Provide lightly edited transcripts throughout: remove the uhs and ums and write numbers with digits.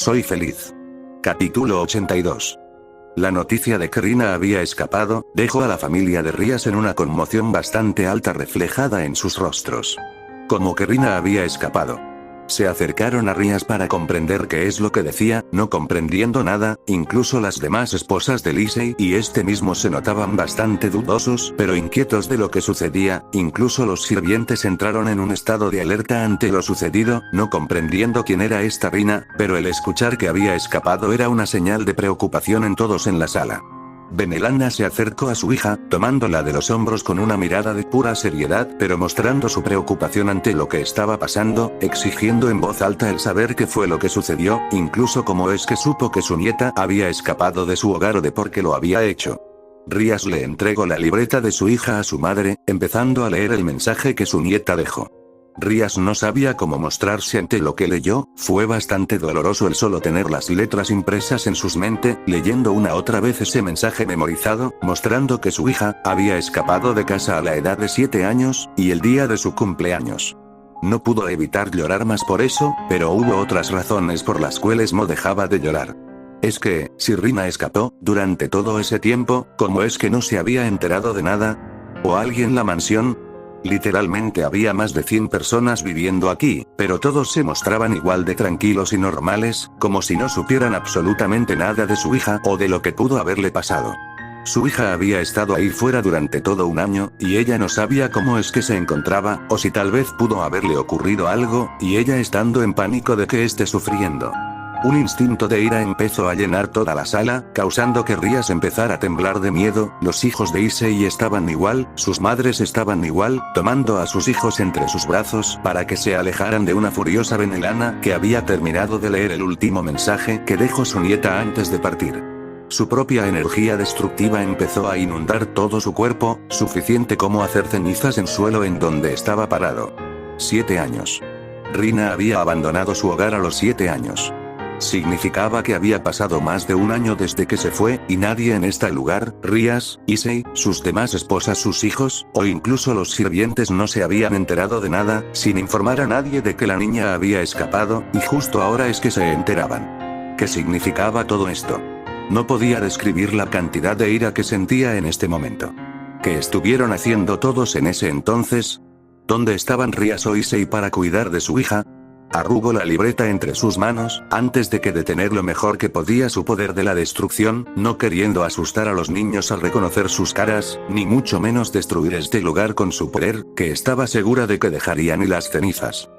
soy feliz. Capítulo 82. La noticia de que Rina había escapado, dejó a la familia de Rías en una conmoción bastante alta reflejada en sus rostros. Como que Rina había escapado. Se acercaron a Rías para comprender qué es lo que decía, no comprendiendo nada, incluso las demás esposas de Lisey y este mismo se notaban bastante dudosos pero inquietos de lo que sucedía, incluso los sirvientes entraron en un estado de alerta ante lo sucedido, no comprendiendo quién era esta Rina, pero el escuchar que había escapado era una señal de preocupación en todos en la sala. Benelana se acercó a su hija, tomándola de los hombros con una mirada de pura seriedad, pero mostrando su preocupación ante lo que estaba pasando, exigiendo en voz alta el saber qué fue lo que sucedió, incluso cómo es que supo que su nieta había escapado de su hogar o de por qué lo había hecho. Rías le entregó la libreta de su hija a su madre, empezando a leer el mensaje que su nieta dejó. Rías no sabía cómo mostrarse ante lo que leyó, fue bastante doloroso el solo tener las letras impresas en sus mente, leyendo otra vez ese mensaje memorizado, mostrando que su hija había escapado de casa a la edad de 7 años, y el día de su cumpleaños. No pudo evitar llorar más por eso, pero hubo otras razones por las cuales no dejaba de llorar. Es que, si Rina escapó, durante todo ese tiempo, ¿cómo es que no se había enterado de nada? ¿O alguien la mansión? Literalmente había más de 100 personas viviendo aquí, pero todos se mostraban igual de tranquilos y normales, como si no supieran absolutamente nada de su hija o de lo que pudo haberle pasado. Su hija había estado ahí fuera durante todo un año, y ella no sabía cómo es que se encontraba, o si tal vez pudo haberle ocurrido algo, y ella estando en pánico de que esté sufriendo. Un instinto de ira empezó a llenar toda la sala, causando que Rías empezara a temblar de miedo. Los hijos de Issei estaban igual, sus madres estaban igual, tomando a sus hijos entre sus brazos para que se alejaran de una furiosa Benelana que había terminado de leer el último mensaje que dejó su nieta antes de partir. Su propia energía destructiva empezó a inundar todo su cuerpo, suficiente como hacer cenizas en suelo en donde estaba parado. 7 años. Rina había abandonado su hogar a los 7 años. Significaba que había pasado más de un año desde que se fue, y nadie en este lugar, Rías, Issei, sus demás esposas, sus hijos, o incluso los sirvientes no se habían enterado de nada, sin informar a nadie de que la niña había escapado, y justo ahora es que se enteraban. ¿Qué significaba todo esto? No podía describir la cantidad de ira que sentía en este momento. ¿Qué estuvieron haciendo todos en ese entonces? ¿Dónde estaban Rías o Issei para cuidar de su hija? Arrugó la libreta entre sus manos, antes de que detener lo mejor que podía su poder de la destrucción, no queriendo asustar a los niños al reconocer sus caras, ni mucho menos destruir este lugar con su poder, que estaba segura de que dejarían y las cenizas.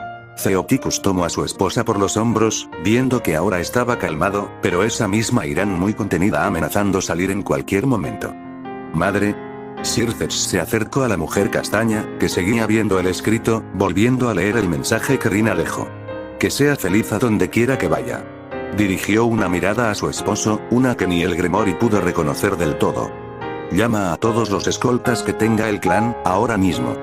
Theoticus tomó a su esposa por los hombros, viendo que ahora estaba calmado, pero esa misma ira muy contenida amenazando salir en cualquier momento. Madre. Circex se acercó a la mujer castaña, que seguía viendo el escrito, volviendo a leer el mensaje que Rina dejó. Que sea feliz a donde quiera que vaya. Dirigió una mirada a su esposo, una que ni el Grimory pudo reconocer del todo. Llama a todos los escoltas que tenga el clan, ahora mismo.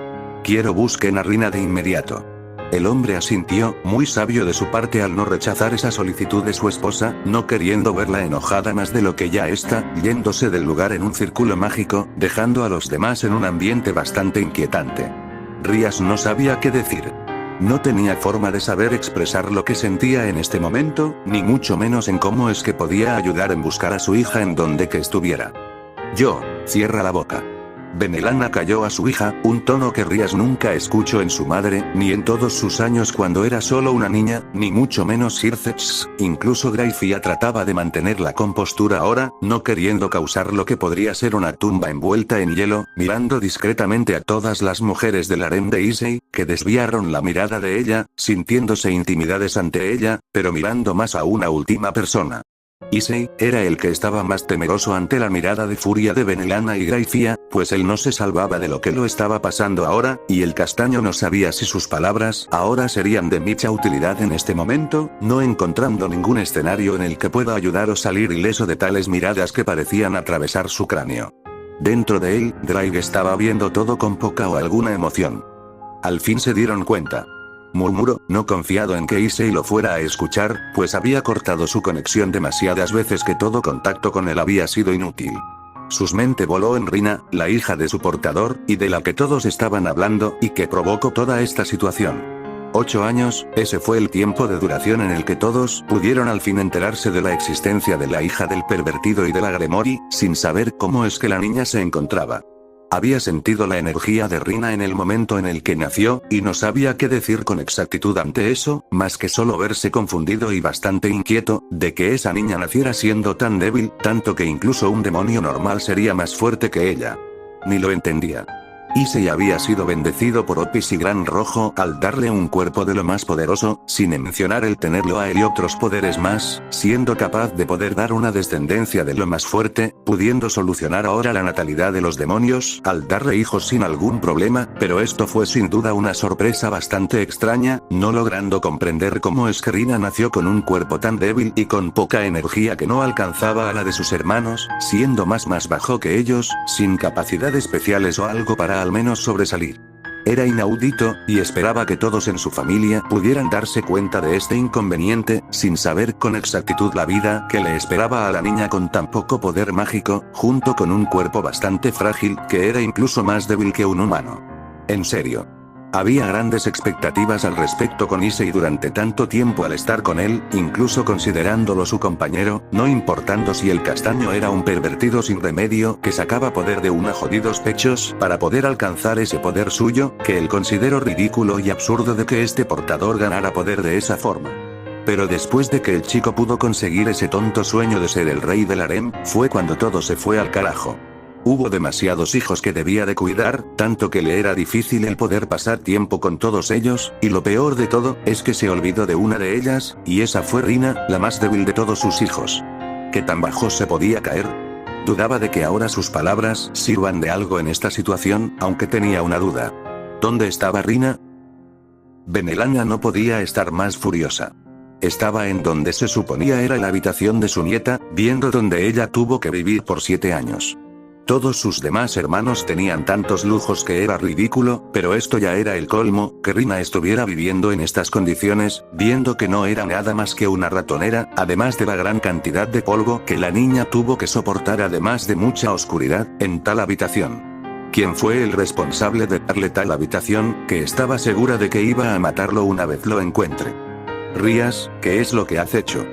Quiero busquen a Rina de inmediato. El hombre asintió, muy sabio de su parte al no rechazar esa solicitud de su esposa, no queriendo verla enojada más de lo que ya está, yéndose del lugar en un círculo mágico, dejando a los demás en un ambiente bastante inquietante. Rías no sabía qué decir. No tenía forma de saber expresar lo que sentía en este momento, ni mucho menos en cómo es que podía ayudar en buscar a su hija en donde que estuviera. Cierra la boca. Benelana cayó a su hija, un tono que Rías nunca escuchó en su madre, ni en todos sus años cuando era solo una niña, ni mucho menos Circex, incluso Graifia trataba de mantener la compostura ahora, no queriendo causar lo que podría ser una tumba envuelta en hielo, mirando discretamente a todas las mujeres del harem de Issei, que desviaron la mirada de ella, sintiéndose intimidadas ante ella, pero mirando más a una última persona. Issei era el que estaba más temeroso ante la mirada de furia de Benelana y Graifia, pues él no se salvaba de lo que lo estaba pasando ahora, y el castaño no sabía si sus palabras ahora serían de mucha utilidad en este momento, no encontrando ningún escenario en el que pueda ayudar o salir ileso de tales miradas que parecían atravesar su cráneo. Dentro de él, Drake estaba viendo todo con poca o alguna emoción. Al fin se dieron cuenta. Murmuró, no confiado en que Issei lo fuera a escuchar, pues había cortado su conexión demasiadas veces que todo contacto con él había sido inútil. Su mente voló en Rina, la hija de su portador, y de la que todos estaban hablando, y que provocó toda esta situación. 8 años, ese fue el tiempo de duración en el que todos pudieron al fin enterarse de la existencia de la hija del pervertido y de la Gremori, sin saber cómo es que la niña se encontraba. Había sentido la energía de Rina en el momento en el que nació, y no sabía qué decir con exactitud ante eso, más que solo verse confundido y bastante inquieto, de que esa niña naciera siendo tan débil, tanto que incluso un demonio normal sería más fuerte que ella. Ni lo entendía. Issei había sido bendecido por Opis y Gran Rojo al darle un cuerpo de lo más poderoso, sin mencionar el tenerlo a él y otros poderes más, siendo capaz de poder dar una descendencia de lo más fuerte, pudiendo solucionar ahora la natalidad de los demonios al darle hijos sin algún problema, pero esto fue sin duda una sorpresa bastante extraña, no logrando comprender cómo es que Rina nació con un cuerpo tan débil y con poca energía que no alcanzaba a la de sus hermanos, siendo más bajo que ellos, sin capacidad especiales o algo para al menos sobresalir. Era inaudito, y esperaba que todos en su familia pudieran darse cuenta de este inconveniente, sin saber con exactitud la vida que le esperaba a la niña con tan poco poder mágico, junto con un cuerpo bastante frágil, que era incluso más débil que un humano. En serio. Había grandes expectativas al respecto con Issei durante tanto tiempo al estar con él, incluso considerándolo su compañero, no importando si el castaño era un pervertido sin remedio que sacaba poder de unos jodidos pechos para poder alcanzar ese poder suyo, que él consideró ridículo y absurdo de que este portador ganara poder de esa forma. Pero después de que el chico pudo conseguir ese tonto sueño de ser el rey del harem, fue cuando todo se fue al carajo. Hubo demasiados hijos que debía de cuidar, tanto que le era difícil el poder pasar tiempo con todos ellos, y lo peor de todo, es que se olvidó de una de ellas, y esa fue Rina, la más débil de todos sus hijos. ¿Qué tan bajo se podía caer? Dudaba de que ahora sus palabras sirvan de algo en esta situación, aunque tenía una duda. ¿Dónde estaba Rina? Benelana no podía estar más furiosa. Estaba en donde se suponía era la habitación de su nieta, viendo donde ella tuvo que vivir por 7 años. Todos sus demás hermanos tenían tantos lujos que era ridículo, pero esto ya era el colmo, que Rina estuviera viviendo en estas condiciones, viendo que no era nada más que una ratonera, además de la gran cantidad de polvo que la niña tuvo que soportar además de mucha oscuridad, en tal habitación. ¿Quién fue el responsable de darle tal habitación, que estaba segura de que iba a matarlo una vez lo encuentre? Rías, ¿qué es lo que has hecho?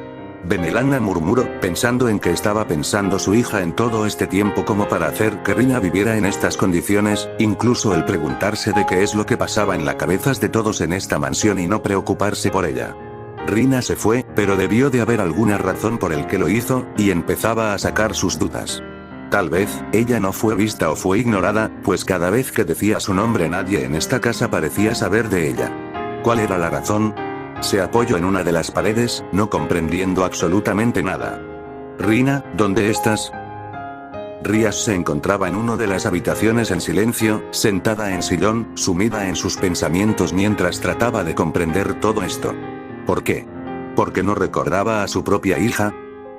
Benelana murmuró, pensando en que estaba pensando su hija en todo este tiempo como para hacer que Rina viviera en estas condiciones, incluso el preguntarse de qué es lo que pasaba en las cabezas de todos en esta mansión y no preocuparse por ella. Rina se fue, pero debió de haber alguna razón por el que lo hizo, y empezaba a sacar sus dudas. Tal vez, ella no fue vista o fue ignorada, pues cada vez que decía su nombre nadie en esta casa parecía saber de ella. ¿Cuál era la razón? Se apoyó en una de las paredes, no comprendiendo absolutamente nada. Rina, ¿dónde estás? Rías se encontraba en una de las habitaciones en silencio, sentada en sillón, sumida en sus pensamientos mientras trataba de comprender todo esto. ¿Por qué? ¿Porque no recordaba a su propia hija?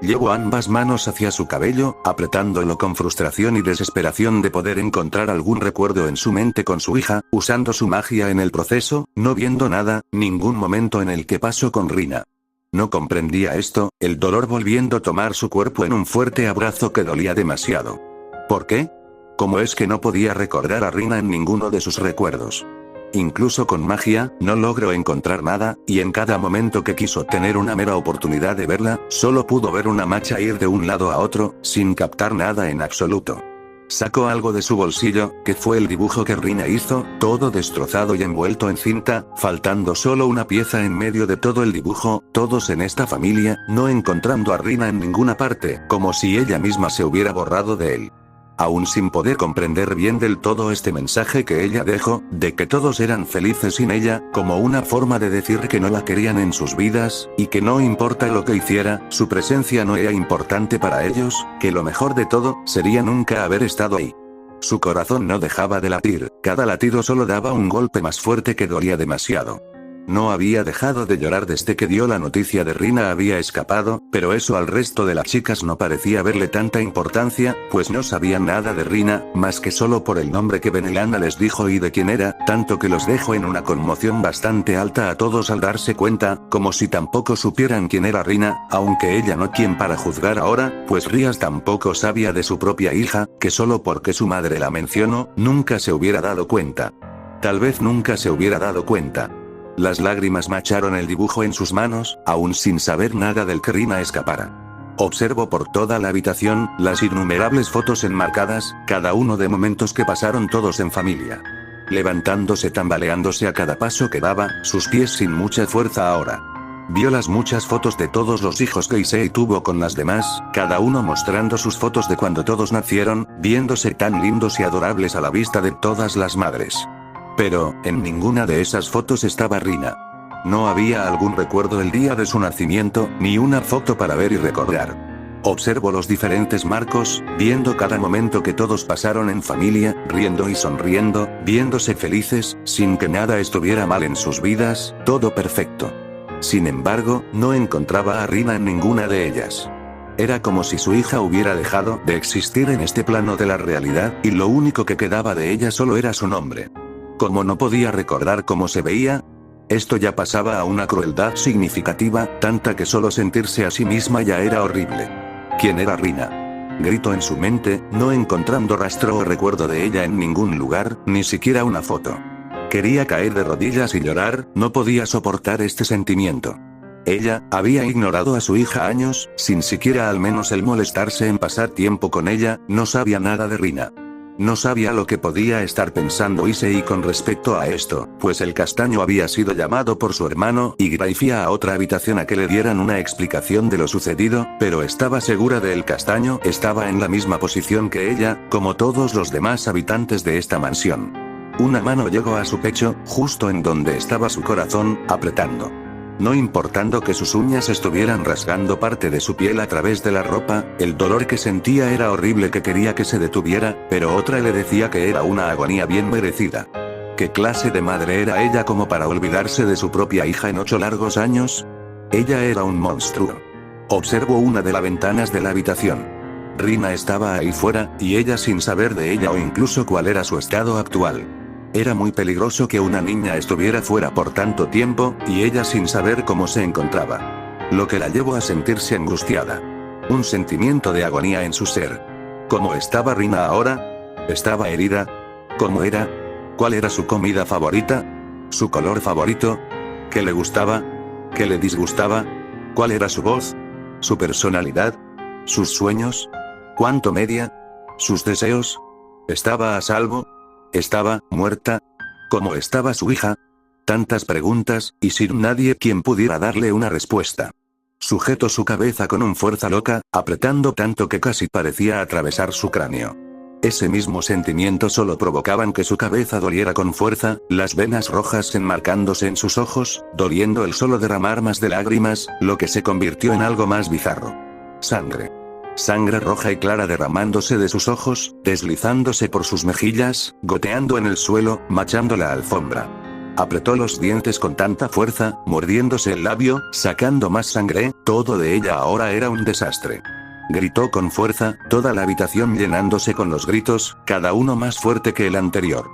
Llevó ambas manos hacia su cabello, apretándolo con frustración y desesperación de poder encontrar algún recuerdo en su mente con su hija, usando su magia en el proceso, no viendo nada, ningún momento en el que pasó con Rina. No comprendía esto, el dolor volviendo a tomar su cuerpo en un fuerte abrazo que dolía demasiado. ¿Por qué? ¿Cómo es que no podía recordar a Rina en ninguno de sus recuerdos? Incluso con magia, no logró encontrar nada, y en cada momento que quiso tener una mera oportunidad de verla, solo pudo ver una macha ir de un lado a otro, sin captar nada en absoluto. Sacó algo de su bolsillo, que fue el dibujo que Rina hizo, todo destrozado y envuelto en cinta, faltando solo una pieza en medio de todo el dibujo, todos en esta familia, no encontrando a Rina en ninguna parte, como si ella misma se hubiera borrado de él. Aún sin poder comprender bien del todo este mensaje que ella dejó, de que todos eran felices sin ella, como una forma de decir que no la querían en sus vidas, y que no importa lo que hiciera, su presencia no era importante para ellos, que lo mejor de todo, sería nunca haber estado ahí. Su corazón no dejaba de latir, cada latido solo daba un golpe más fuerte que dolía demasiado. No había dejado de llorar desde que dio la noticia de Rina había escapado, pero eso al resto de las chicas no parecía verle tanta importancia, pues no sabían nada de Rina, más que solo por el nombre que Benelana les dijo y de quién era, tanto que los dejó en una conmoción bastante alta a todos al darse cuenta, como si tampoco supieran quién era Rina, aunque ella no quien para juzgar ahora, pues Rías tampoco sabía de su propia hija, que solo porque su madre la mencionó, nunca se hubiera dado cuenta. Tal vez nunca se hubiera dado cuenta. Las lágrimas mancharon el dibujo en sus manos, aún sin saber nada del que Rina escapara. Observo por toda la habitación, las innumerables fotos enmarcadas, cada uno de momentos que pasaron todos en familia. Levantándose, tambaleándose a cada paso que daba, sus pies sin mucha fuerza ahora. Vio las muchas fotos de todos los hijos que Issei tuvo con las demás, cada uno mostrando sus fotos de cuando todos nacieron, viéndose tan lindos y adorables a la vista de todas las madres. Pero, en ninguna de esas fotos estaba Rina. No había algún recuerdo del día de su nacimiento, ni una foto para ver y recordar. Observo los diferentes marcos, viendo cada momento que todos pasaron en familia, riendo y sonriendo, viéndose felices, sin que nada estuviera mal en sus vidas, todo perfecto. Sin embargo, no encontraba a Rina en ninguna de ellas. Era como si su hija hubiera dejado de existir en este plano de la realidad, y lo único que quedaba de ella solo era su nombre. Como no podía recordar cómo se veía, esto ya pasaba a una crueldad significativa, tanta que solo sentirse a sí misma ya era horrible. ¿Quién era Rina? Gritó en su mente, no encontrando rastro o recuerdo de ella en ningún lugar, ni siquiera una foto. Quería caer de rodillas y llorar, no podía soportar este sentimiento. Ella había ignorado a su hija años, sin siquiera al menos el molestarse en pasar tiempo con ella, no sabía nada de Rina. No sabía lo que podía estar pensando Issei con respecto a esto, pues el castaño había sido llamado por su hermano y Graifía a otra habitación a que le dieran una explicación de lo sucedido, pero estaba segura de el castaño estaba en la misma posición que ella, como todos los demás habitantes de esta mansión. Una mano llegó a su pecho, justo en donde estaba su corazón, apretando. No importando que sus uñas estuvieran rasgando parte de su piel a través de la ropa, el dolor que sentía era horrible, que quería que se detuviera, pero otra le decía que era una agonía bien merecida. ¿Qué clase de madre era ella como para olvidarse de su propia hija en 8 largos años? Ella era un monstruo. Observo una de las ventanas de la habitación. Rina estaba ahí fuera, y ella sin saber de ella o incluso cuál era su estado actual. Era muy peligroso que una niña estuviera fuera por tanto tiempo, y ella sin saber cómo se encontraba. Lo que la llevó a sentirse angustiada. Un sentimiento de agonía en su ser. ¿Cómo estaba Rina ahora? ¿Estaba herida? ¿Cómo era? ¿Cuál era su comida favorita? ¿Su color favorito? ¿Qué le gustaba? ¿Qué le disgustaba? ¿Cuál era su voz? ¿Su personalidad? ¿Sus sueños? ¿Cuánto medía? ¿Sus deseos? ¿Estaba a salvo? ¿Estaba muerta? ¿Cómo estaba su hija? Tantas preguntas, y sin nadie quien pudiera darle una respuesta. Sujetó su cabeza con una fuerza loca, apretando tanto que casi parecía atravesar su cráneo. Ese mismo sentimiento solo provocaban que su cabeza doliera con fuerza, las venas rojas enmarcándose en sus ojos, doliendo el solo derramar más de lágrimas, lo que se convirtió en algo más bizarro. Sangre. Sangre roja y clara derramándose de sus ojos, deslizándose por sus mejillas, goteando en el suelo, manchando la alfombra. Apretó los dientes con tanta fuerza, mordiéndose el labio, sacando más sangre, todo de ella ahora era un desastre. Gritó con fuerza, toda la habitación llenándose con los gritos, cada uno más fuerte que el anterior.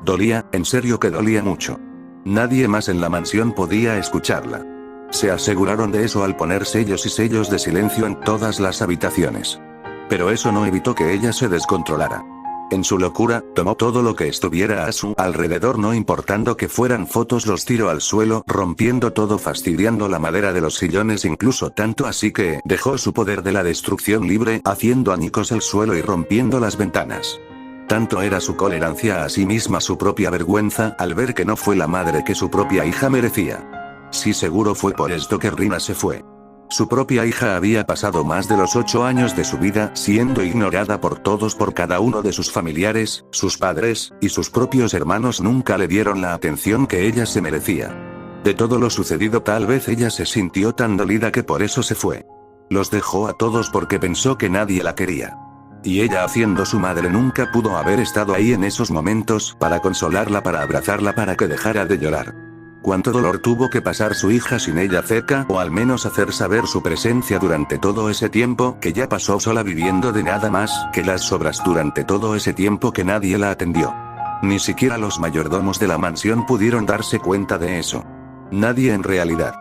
Dolía, en serio que dolía mucho. Nadie más en la mansión podía escucharla. Se aseguraron de eso al poner sellos y sellos de silencio en todas las habitaciones. Pero eso no evitó que ella se descontrolara. En su locura, tomó todo lo que estuviera a su alrededor, no importando que fueran fotos, los tiró al suelo, rompiendo todo, fastidiando la madera de los sillones, incluso tanto así que dejó su poder de la destrucción libre, haciendo añicos el suelo y rompiendo las ventanas. Tanto era su tolerancia a sí misma, su propia vergüenza, al ver que no fue la madre que su propia hija merecía. Sí, seguro fue por esto que Rina se fue. Su propia hija había pasado más de los 8 años de su vida siendo ignorada por todos, por cada uno de sus familiares, sus padres, y sus propios hermanos nunca le dieron la atención que ella se merecía. De todo lo sucedido tal vez ella se sintió tan dolida que por eso se fue. Los dejó a todos porque pensó que nadie la quería. Y ella, haciendo su madre, nunca pudo haber estado ahí en esos momentos, para consolarla, para abrazarla, para que dejara de llorar. Cuánto dolor tuvo que pasar su hija sin ella cerca, o al menos hacer saber su presencia durante todo ese tiempo que ya pasó sola, viviendo de nada más que las sobras durante todo ese tiempo que nadie la atendió. Ni siquiera los mayordomos de la mansión pudieron darse cuenta de eso. Nadie en realidad.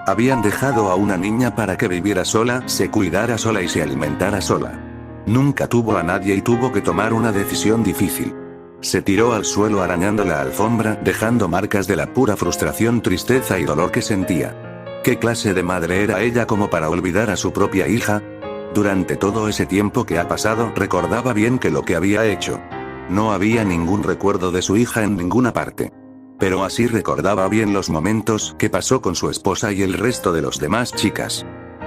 Habían dejado a una niña para que viviera sola, se cuidara sola y se alimentara sola. Nunca tuvo a nadie y tuvo que tomar una decisión difícil. Se tiró al suelo arañando la alfombra, dejando marcas de la pura frustración, tristeza y dolor que sentía. ¿Qué clase de madre era ella como para olvidar a su propia hija? Durante todo ese tiempo que ha pasado, recordaba bien que lo que había hecho. No había ningún recuerdo de su hija en ninguna parte. Pero así recordaba bien los momentos que pasó con su esposa y el resto de los demás chicas.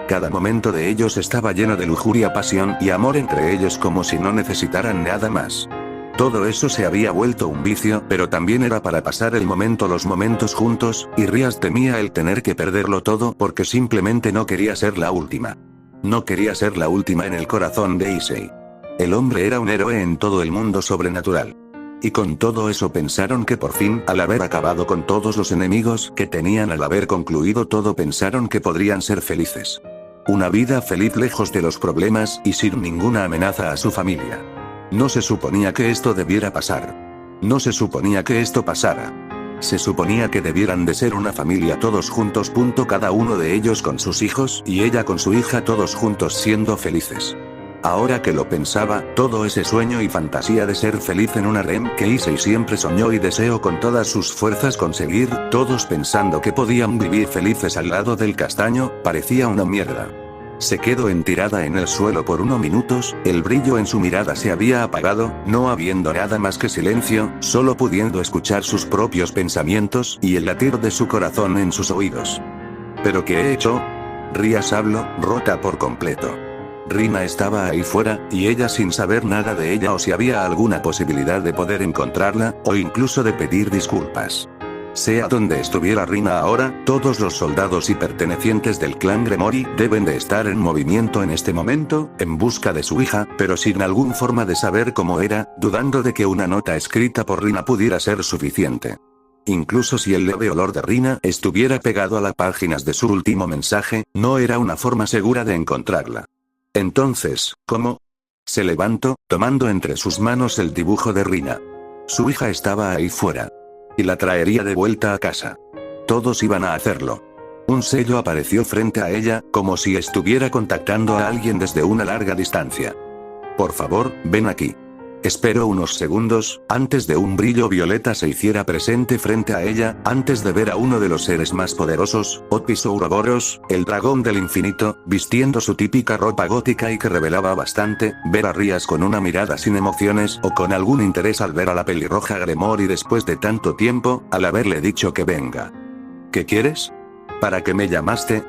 Cada momento de ellos estaba lleno de lujuria, pasión y amor entre ellos, como si no necesitaran nada más. Todo eso se había vuelto un vicio, pero también era para pasar el momento, los momentos juntos, y Rías temía el tener que perderlo todo porque simplemente no quería ser la última. No quería ser la última en el corazón de Issei. El hombre era un héroe en todo el mundo sobrenatural. Y con todo eso pensaron que por fin, al haber acabado con todos los enemigos que tenían, al haber concluido todo, pensaron que podrían ser felices. Una vida feliz lejos de los problemas y sin ninguna amenaza a su familia. No se suponía que esto debiera pasar. No se suponía que esto pasara. Se suponía que debieran de ser una familia todos juntos, cada uno de ellos con sus hijos y ella con su hija, todos juntos siendo felices. Ahora que lo pensaba, todo ese sueño y fantasía de ser feliz en una REM que Issei siempre soñó y deseó con todas sus fuerzas conseguir, todos pensando que podían vivir felices al lado del castaño, parecía una mierda. Se quedó tirada en el suelo por unos minutos, el brillo en su mirada se había apagado, no habiendo nada más que silencio, solo pudiendo escuchar sus propios pensamientos y el latir de su corazón en sus oídos. ¿Pero qué he hecho? Rías habló, rota por completo. Rina estaba ahí fuera, y ella sin saber nada de ella o si había alguna posibilidad de poder encontrarla, o incluso de pedir disculpas. Sea donde estuviera Rina ahora, todos los soldados y pertenecientes del clan Gremory deben de estar en movimiento en este momento, en busca de su hija, pero sin alguna forma de saber cómo era, dudando de que una nota escrita por Rina pudiera ser suficiente. Incluso si el leve olor de Rina estuviera pegado a las páginas de su último mensaje, no era una forma segura de encontrarla. Entonces, ¿cómo? Se levantó, tomando entre sus manos el dibujo de Rina. Su hija estaba ahí fuera. Y la traería de vuelta a casa. Todos iban a hacerlo. Un sello apareció frente a ella, como si estuviera contactando a alguien desde una larga distancia. Por favor, ven aquí. Esperó unos segundos, antes de un brillo violeta se hiciera presente frente a ella, antes de ver a uno de los seres más poderosos, Otpis Ouroboros, el dragón del infinito, vistiendo su típica ropa gótica y que revelaba bastante, ver a Rías con una mirada sin emociones o con algún interés al ver a la pelirroja Gremory después de tanto tiempo, al haberle dicho que venga. ¿Qué quieres? ¿Para qué me llamaste?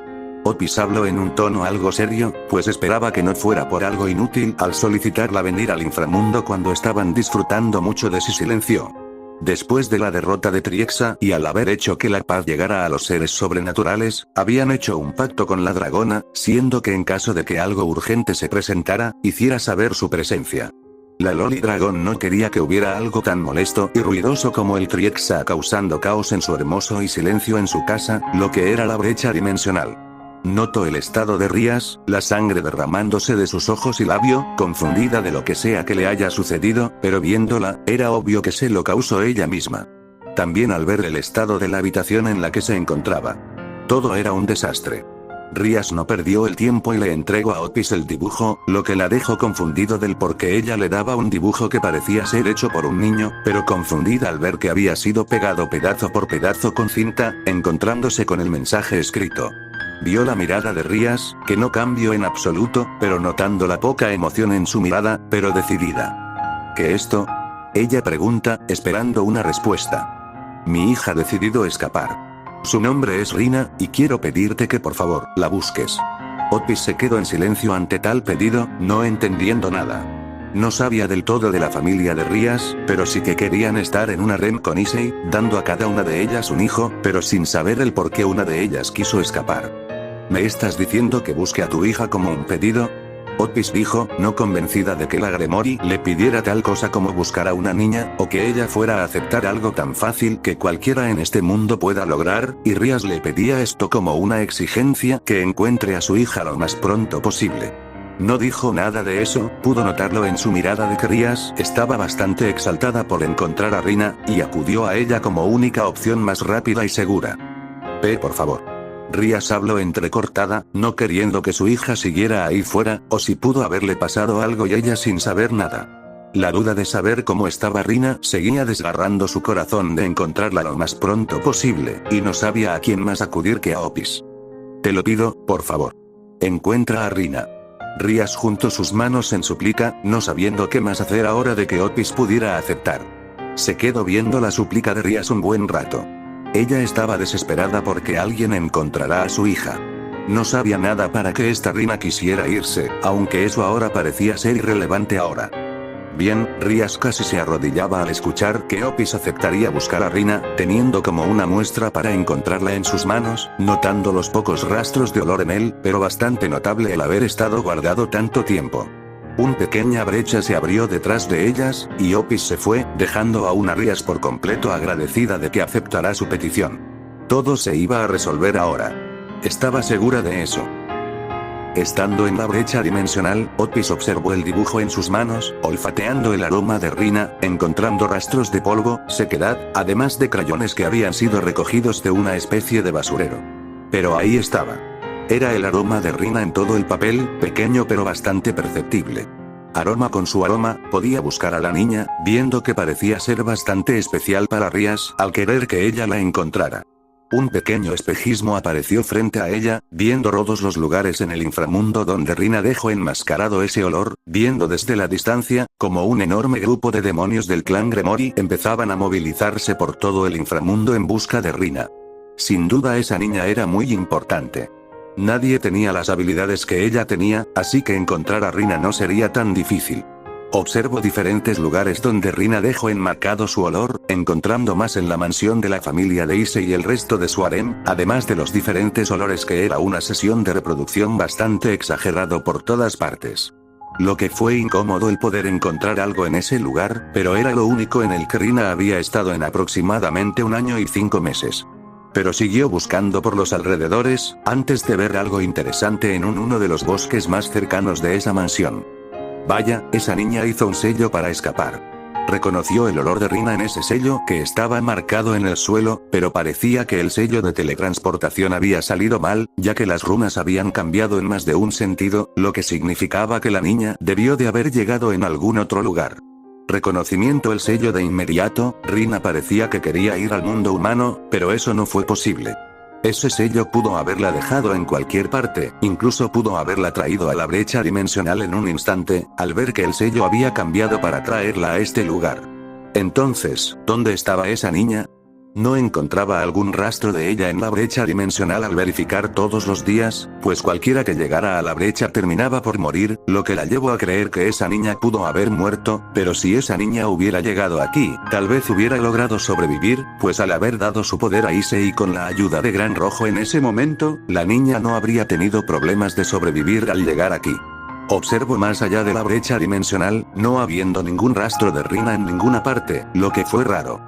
Otpis habló en un tono algo serio, pues esperaba que no fuera por algo inútil al solicitarla venir al inframundo cuando estaban disfrutando mucho de su silencio. Después de la derrota de Triexa y al haber hecho que la paz llegara a los seres sobrenaturales, habían hecho un pacto con la dragona, siendo que en caso de que algo urgente se presentara, hiciera saber su presencia. La Loli Dragón no quería que hubiera algo tan molesto y ruidoso como el Triexa causando caos en su hermoso y silencio en su casa, lo que era la brecha dimensional. Notó el estado de Rías, la sangre derramándose de sus ojos y labio, confundida de lo que sea que le haya sucedido, pero viéndola, era obvio que se lo causó ella misma. También al ver el estado de la habitación en la que se encontraba. Todo era un desastre. Rías no perdió el tiempo y le entregó a Otpis el dibujo, lo que la dejó confundido del por qué ella le daba un dibujo que parecía ser hecho por un niño, pero confundida al ver que había sido pegado pedazo por pedazo con cinta, encontrándose con el mensaje escrito. Vio la mirada de Rías, que no cambió en absoluto, pero notando la poca emoción en su mirada, pero decidida. ¿Qué esto? Ella pregunta, esperando una respuesta. Mi hija ha decidido escapar. Su nombre es Rina, y quiero pedirte que por favor, la busques. Otpis se quedó en silencio ante tal pedido, no entendiendo nada. No sabía del todo de la familia de Rías, pero sí que querían estar en una REM con Issei, dando a cada una de ellas un hijo, pero sin saber el por qué una de ellas quiso escapar. ¿Me estás diciendo que busque a tu hija como un pedido? Otpis dijo, no convencida de que la Gremory le pidiera tal cosa como buscar a una niña, o que ella fuera a aceptar algo tan fácil que cualquiera en este mundo pueda lograr, y Rías le pedía esto como una exigencia, que encuentre a su hija lo más pronto posible. No dijo nada de eso, pudo notarlo en su mirada de que Rías estaba bastante exaltada por encontrar a Rina, y acudió a ella como única opción más rápida y segura. Por favor. Rías habló entrecortada, no queriendo que su hija siguiera ahí fuera, o si pudo haberle pasado algo y ella sin saber nada. La duda de saber cómo estaba Rina seguía desgarrando su corazón de encontrarla lo más pronto posible, y no sabía a quién más acudir que a Opis. Te lo pido, por favor. Encuentra a Rina. Rías juntó sus manos en súplica, no sabiendo qué más hacer ahora de que Opis pudiera aceptar. Se quedó viendo la súplica de Rías un buen rato. Ella estaba desesperada porque alguien encontrará a su hija. No sabía nada para que esta Rina quisiera irse, aunque eso ahora parecía ser irrelevante ahora. Bien, Rías casi se arrodillaba al escuchar que Opis aceptaría buscar a Rina, teniendo como una muestra para encontrarla en sus manos, notando los pocos rastros de olor en él, pero bastante notable el haber estado guardado tanto tiempo. Una pequeña brecha se abrió detrás de ellas, y Opis se fue, dejando a una Rías por completo agradecida de que aceptará su petición. Todo se iba a resolver ahora. Estaba segura de eso. Estando en la brecha dimensional, Opis observó el dibujo en sus manos, olfateando el aroma de Rina, encontrando rastros de polvo, sequedad, además de crayones que habían sido recogidos de una especie de basurero. Pero ahí estaba. Era el aroma de Rina en todo el papel, pequeño pero bastante perceptible. Aroma con su aroma, podía buscar a la niña, viendo que parecía ser bastante especial para Rías, al querer que ella la encontrara. Un pequeño espejismo apareció frente a ella, viendo todos los lugares en el inframundo donde Rina dejó enmascarado ese olor, viendo desde la distancia, como un enorme grupo de demonios del clan Gremori empezaban a movilizarse por todo el inframundo en busca de Rina. Sin duda esa niña era muy importante. Nadie tenía las habilidades que ella tenía, así que encontrar a Rina no sería tan difícil. Observo diferentes lugares donde Rina dejó enmarcado su olor, encontrando más en la mansión de la familia de Issei y el resto de su harem, además de los diferentes olores que era una sesión de reproducción bastante exagerado por todas partes. Lo que fue incómodo el poder encontrar algo en ese lugar, pero era lo único en el que Rina había estado en aproximadamente 1 año y 5 meses. Pero siguió buscando por los alrededores, antes de ver algo interesante en uno de los bosques más cercanos de esa mansión. Vaya, esa niña hizo un sello para escapar. Reconoció el olor de Rina en ese sello que estaba marcado en el suelo, pero parecía que el sello de teletransportación había salido mal, ya que las runas habían cambiado en más de un sentido, lo que significaba que la niña debió de haber llegado en algún otro lugar. Reconocimiento el sello de inmediato, Rina parecía que quería ir al mundo humano, pero eso no fue posible. Ese sello pudo haberla dejado en cualquier parte, incluso pudo haberla traído a la brecha dimensional en un instante, al ver que el sello había cambiado para traerla a este lugar. Entonces, ¿dónde estaba esa niña? No encontraba algún rastro de ella en la brecha dimensional al verificar todos los días, pues cualquiera que llegara a la brecha terminaba por morir, lo que la llevó a creer que esa niña pudo haber muerto, pero si esa niña hubiera llegado aquí, tal vez hubiera logrado sobrevivir, pues al haber dado su poder a Issei con la ayuda de Gran Rojo en ese momento, la niña no habría tenido problemas de sobrevivir al llegar aquí. Observo más allá de la brecha dimensional, no habiendo ningún rastro de Rina en ninguna parte, lo que fue raro.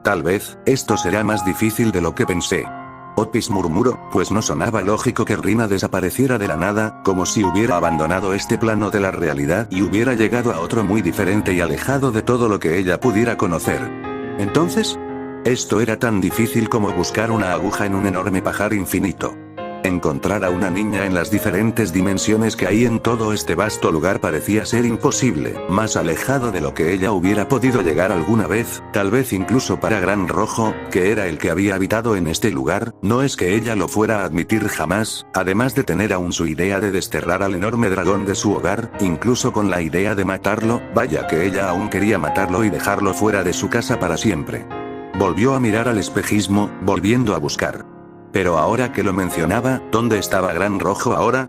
Tal vez, esto será más difícil de lo que pensé. Opis murmuró, pues no sonaba lógico que Rina desapareciera de la nada, como si hubiera abandonado este plano de la realidad y hubiera llegado a otro muy diferente y alejado de todo lo que ella pudiera conocer. Entonces, esto era tan difícil como buscar una aguja en un enorme pajar infinito. Encontrar a una niña en las diferentes dimensiones que hay en todo este vasto lugar parecía ser imposible, más alejado de lo que ella hubiera podido llegar alguna vez, tal vez incluso para Gran Rojo, que era el que había habitado en este lugar, no es que ella lo fuera a admitir jamás, además de tener aún su idea de desterrar al enorme dragón de su hogar, incluso con la idea de matarlo, vaya que ella aún quería matarlo y dejarlo fuera de su casa para siempre. Volvió a mirar al espejismo, volviendo a buscar. Pero ahora que lo mencionaba, ¿dónde estaba Gran Rojo ahora?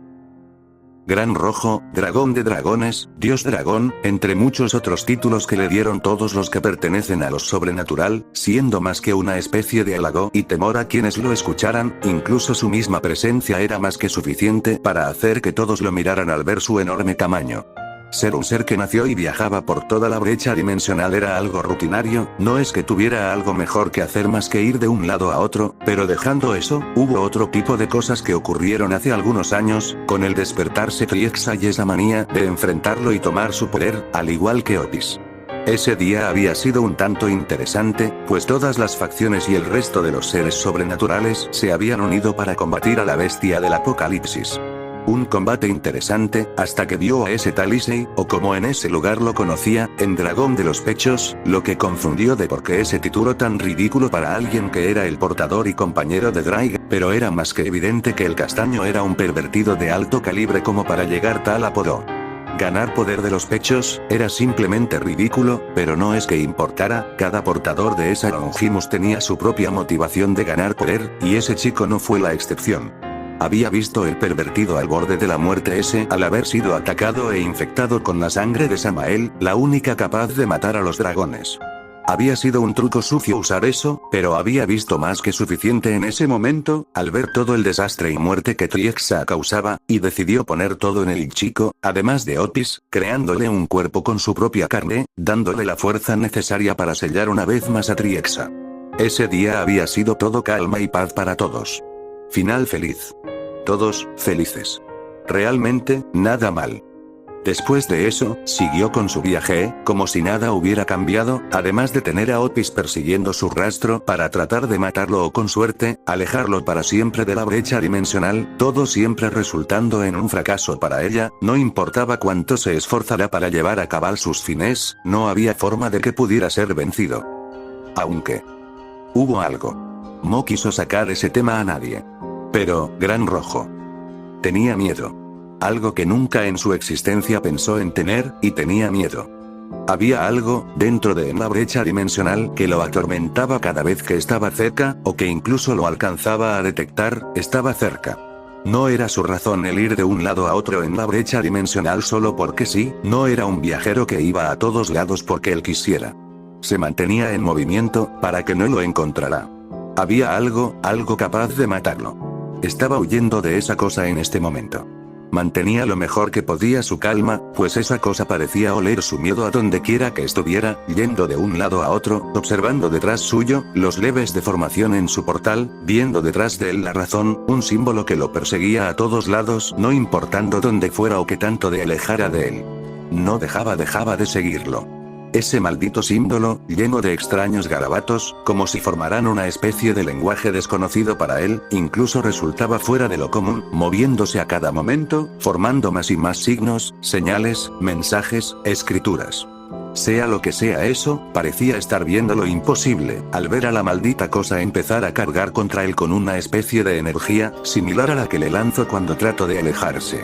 Gran Rojo, dragón de dragones, dios dragón, entre muchos otros títulos que le dieron todos los que pertenecen a lo sobrenatural, siendo más que una especie de halago y temor a quienes lo escucharan, incluso su misma presencia era más que suficiente para hacer que todos lo miraran al ver su enorme tamaño. Ser un ser que nació y viajaba por toda la brecha dimensional era algo rutinario, no es que tuviera algo mejor que hacer más que ir de un lado a otro, pero dejando eso, hubo otro tipo de cosas que ocurrieron hace algunos años, con el despertarse Triexa y esa manía de enfrentarlo y tomar su poder, al igual que Opis. Ese día había sido un tanto interesante, pues todas las facciones y el resto de los seres sobrenaturales se habían unido para combatir a la bestia del apocalipsis. Un combate interesante, hasta que vio a ese tal Issei, o como en ese lugar lo conocía, en Dragón de los Pechos, lo que confundió de por qué ese título tan ridículo para alguien que era el portador y compañero de Drake, pero era más que evidente que el castaño era un pervertido de alto calibre como para llegar tal apodo. Ganar poder de los pechos, era simplemente ridículo, pero no es que importara, cada portador de esa Longimus tenía su propia motivación de ganar poder, y ese chico no fue la excepción. Había visto el pervertido al borde de la muerte ese al haber sido atacado e infectado con la sangre de Samael, la única capaz de matar a los dragones. Había sido un truco sucio usar eso, pero había visto más que suficiente en ese momento, al ver todo el desastre y muerte que Triexa causaba, y decidió poner todo en el chico, además de Otis, creándole un cuerpo con su propia carne, dándole la fuerza necesaria para sellar una vez más a Triexa. Ese día había sido todo calma y paz para todos. Final feliz. Todos, felices. Realmente, nada mal. Después de eso, siguió con su viaje, como si nada hubiera cambiado, además de tener a Otis persiguiendo su rastro para tratar de matarlo o con suerte, alejarlo para siempre de la brecha dimensional, todo siempre resultando en un fracaso para ella, no importaba cuánto se esforzara para llevar a cabo sus fines, no había forma de que pudiera ser vencido. Aunque hubo algo. No quiso sacar ese tema a nadie. Pero, Gran Rojo tenía miedo. Algo que nunca en su existencia pensó en tener, y tenía miedo. Había algo, dentro de la brecha dimensional, que lo atormentaba cada vez que estaba cerca, o que incluso lo alcanzaba a detectar, estaba cerca. No era su razón el ir de un lado a otro en la brecha dimensional solo porque sí, no era un viajero que iba a todos lados porque él quisiera. Se mantenía en movimiento, para que no lo encontrara. Había algo capaz de matarlo. Estaba huyendo de esa cosa en este momento. Mantenía lo mejor que podía su calma, pues esa cosa parecía oler su miedo a donde quiera que estuviera, yendo de un lado a otro, observando detrás suyo, los leves de formación en su portal, viendo detrás de él la razón, un símbolo que lo perseguía a todos lados, no importando dónde fuera o qué tanto de alejara de él. No dejaba de seguirlo. Ese maldito símbolo, lleno de extraños garabatos, como si formaran una especie de lenguaje desconocido para él, incluso resultaba fuera de lo común, moviéndose a cada momento, formando más y más signos, señales, mensajes, escrituras. Sea lo que sea eso, parecía estar viendo lo imposible, al ver a la maldita cosa empezar a cargar contra él con una especie de energía, similar a la que le lanzo cuando trato de alejarse.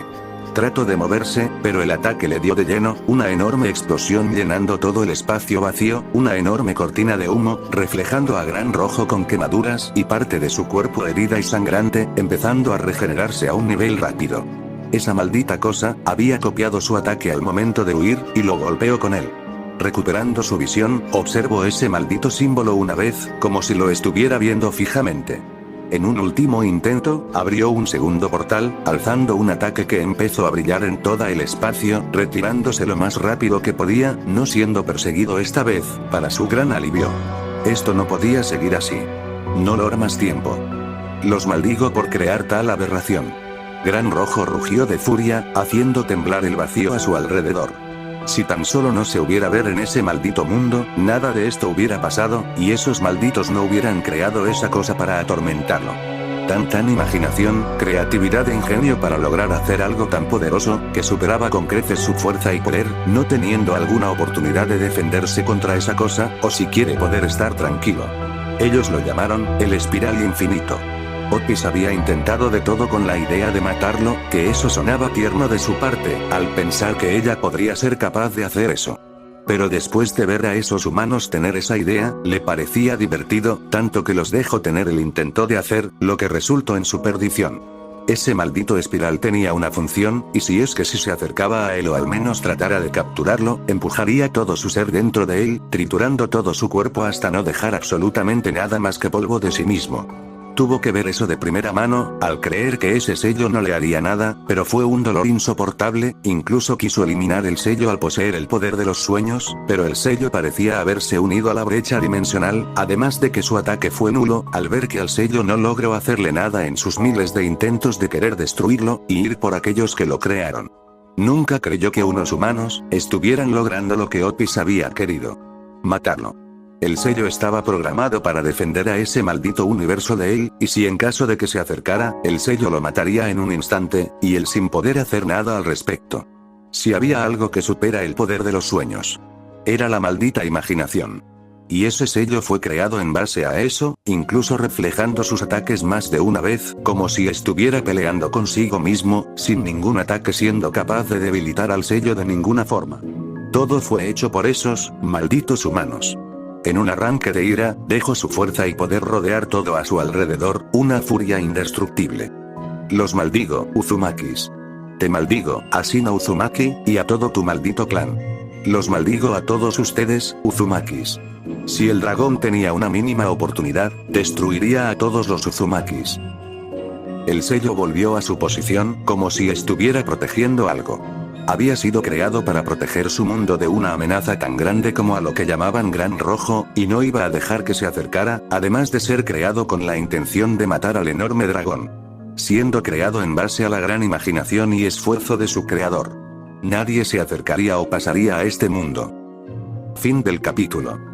Trató de moverse, pero el ataque le dio de lleno, una enorme explosión llenando todo el espacio vacío, una enorme cortina de humo, reflejando a Gran Rojo con quemaduras y parte de su cuerpo herida y sangrante, empezando a regenerarse a un nivel rápido. Esa maldita cosa, había copiado su ataque al momento de huir, y lo golpeó con él. Recuperando su visión, observó ese maldito símbolo una vez, como si lo estuviera viendo fijamente. En un último intento, abrió un segundo portal, alzando un ataque que empezó a brillar en todo el espacio, retirándose lo más rápido que podía, no siendo perseguido esta vez, para su gran alivio. Esto no podía seguir así. No logró más tiempo. Los maldigo por crear tal aberración. Gran Rojo rugió de furia, haciendo temblar el vacío a su alrededor. Si tan solo no se hubiera ver en ese maldito mundo, nada de esto hubiera pasado, y esos malditos no hubieran creado esa cosa para atormentarlo. Tan imaginación, creatividad e ingenio para lograr hacer algo tan poderoso, que superaba con creces su fuerza y poder, no teniendo alguna oportunidad de defenderse contra esa cosa, o si quiere poder estar tranquilo. Ellos lo llamaron, el espiral infinito. Otis había intentado de todo con la idea de matarlo, que eso sonaba tierno de su parte, al pensar que ella podría ser capaz de hacer eso. Pero después de ver a esos humanos tener esa idea, le parecía divertido, tanto que los dejó tener el intento de hacer, lo que resultó en su perdición. Ese maldito espiral tenía una función, y si se acercaba a él o al menos tratara de capturarlo, empujaría todo su ser dentro de él, triturando todo su cuerpo hasta no dejar absolutamente nada más que polvo de sí mismo. Tuvo que ver eso de primera mano, al creer que ese sello no le haría nada, pero fue un dolor insoportable, incluso quiso eliminar el sello al poseer el poder de los sueños, pero el sello parecía haberse unido a la brecha dimensional, además de que su ataque fue nulo, al ver que al sello no logró hacerle nada en sus miles de intentos de querer destruirlo, y ir por aquellos que lo crearon. Nunca creyó que unos humanos estuvieran logrando lo que Otis había querido. Matarlo. El sello estaba programado para defender a ese maldito universo de él, y si en caso de que se acercara, el sello lo mataría en un instante, y él sin poder hacer nada al respecto. Si había algo que supera el poder de los sueños, era la maldita imaginación. Y ese sello fue creado en base a eso, incluso reflejando sus ataques más de una vez, como si estuviera peleando consigo mismo, sin ningún ataque siendo capaz de debilitar al sello de ninguna forma. Todo fue hecho por esos malditos humanos. En un arranque de ira, dejó su fuerza y poder rodear todo a su alrededor, una furia indestructible. Los maldigo, Uzumakis. Te maldigo, Ashina Uzumaki, y a todo tu maldito clan. Los maldigo a todos ustedes, Uzumakis. Si el dragón tenía una mínima oportunidad, destruiría a todos los Uzumakis. El sello volvió a su posición, como si estuviera protegiendo algo. Había sido creado para proteger su mundo de una amenaza tan grande como a lo que llamaban Gran Rojo, y no iba a dejar que se acercara, además de ser creado con la intención de matar al enorme dragón. Siendo creado en base a la gran imaginación y esfuerzo de su creador. Nadie se acercaría o pasaría a este mundo. Fin del capítulo.